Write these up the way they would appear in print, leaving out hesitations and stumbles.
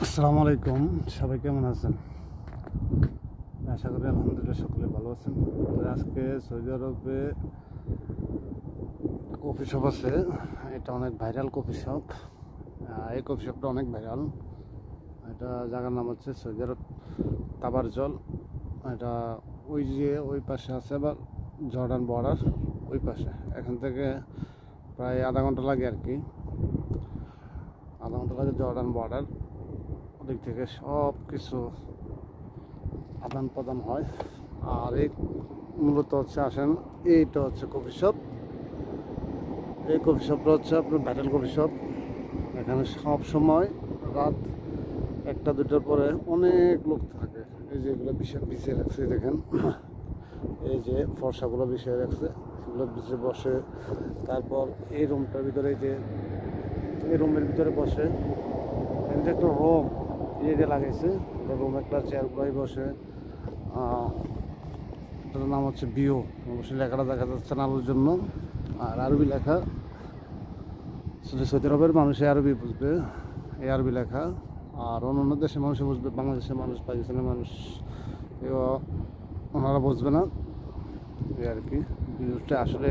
আসসালামু আলাইকুম, সবাই কেমন আছেন? আশা করি আলহামদুলিল্লাহ সকলে ভালো আছেন। আজকে সৌদি আরবে কফি শপ আছে, এটা অনেক ভাইরাল কফি শপ। এই কফি শপটা অনেক ভাইরাল। এটা জায়গার নাম হচ্ছে সৌদি আরব তাবারজল। এটা ওই পাশে আছে, আবার জর্ডান বর্ডার ওই পাশে। এখান থেকে প্রায় আধা ঘন্টা লাগে আর কি, আধা ঘন্টা লাগে জর্ডান বর্ডার। ওদিক থেকে সব কিছু আদান প্রদান হয়। আর এই মূলত হচ্ছে আসেন, এইটা হচ্ছে কফি শপ। এই কফি শপটা হচ্ছে আপনার ভাইরাল কফি শপ। এখানে সব সময় রাত 1-2টার পরে অনেক লোক থাকে। এই যে এগুলো বিছিয়ে রাখছে, দেখেন এই যে ফর্সাগুলো বিছিয়ে রাখছে, এগুলো বিছিয়ে বসে। তারপর এই রুমটার ভিতরে, এই রুমের ভিতরে বসে। এটা একটা রুম দিয়ে লাগাইছে, রুম একটা চেয়ারগুলোই বসে। এটার নাম হচ্ছে বিও, অবশ্যই লেখাটা দেখা যাচ্ছে না আলোর জন্য। আর আরবি লেখা, শুধু সৌদি আরবের মানুষে আরবি বুঝবে, এই আরবি লেখা। আর অন্য দেশের মানুষে বুঝবে, বাংলাদেশের মানুষ, পাকিস্তানের মানুষ ওনারা বুঝবে না। এই আর কি, ভিউটা আসলে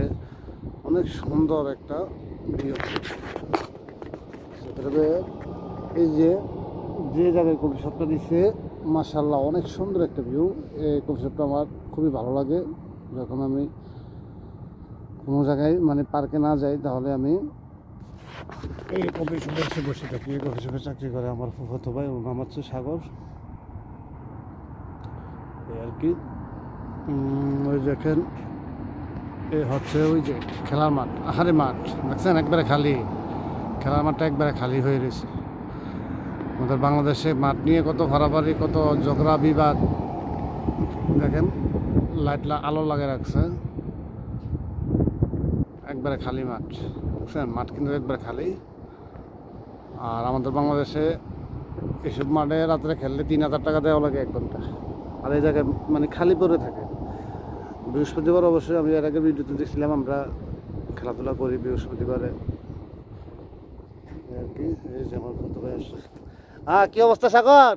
অনেক সুন্দর একটা ভিউ। এই যে জায়গায় কফি শপটা দিচ্ছে, মাশাআল্লাহ অনেক সুন্দর একটা ভিউ। এই কফি শপটা আমার খুবই ভালো লাগে। যখন আমি কোনো জায়গায় মানে পার্কে না যাই, তাহলে আমি এই কফি শপে এসে বসে থাকি। এই কফি শপে চাকরি করে আমার ফুফাতো ভাই, ওর নাম হচ্ছে সাগর। এই আর কি, ওই দেখেন এই হচ্ছে ওই যে খেলার মাঠ, আহারে মাঠ দেখছেন, একবারে খালি। খেলার মাঠটা একবারে খালি হয়ে রয়েছে। আমাদের বাংলাদেশে মাঠ নিয়ে কত ফাড়াফাড়ি, কত ঝগড়া বিবাদ। দেখেন আলো লাগিয়ে রাখছে, একবারে খালি মাঠ। বুঝছেন, মাঠ কিন্তু একবারে খালি। আর আমাদের বাংলাদেশে এসব মাঠে রাত্রে খেললে 3000 টাকা দেওয়া লাগে 1 ঘন্টা। আর এই জায়গায় মানে খালি পড়ে থাকে। বৃহস্পতিবার অবশ্যই আমি এর আগে ভিডিওতে দেখছিলাম, আমরা খেলাধুলা করি বৃহস্পতিবারে আর কি। এই যে আমার কত ভাই আসছে। কি অবস্থা সাগর?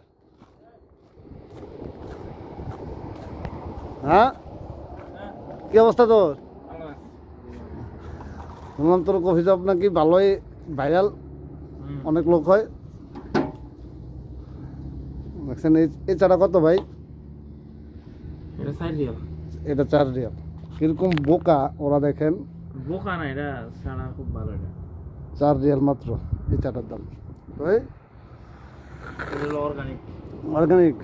কি অবস্থা তোর? শুনলাম তোর কফি শপ নাকি ভালোই ভাইরাল, অনেক লোক হয়। দেখছেন এই চাটা কত ভাই? এটা 4 রিয়াল। কিরকম বোকা ওরা, দেখেন বোকা না, এটা ছাড়া খুব ভালো। এটা 4 রিয়াল মাত্র এই চাটার দাম। তাই অর্গানিক অর্গানিক।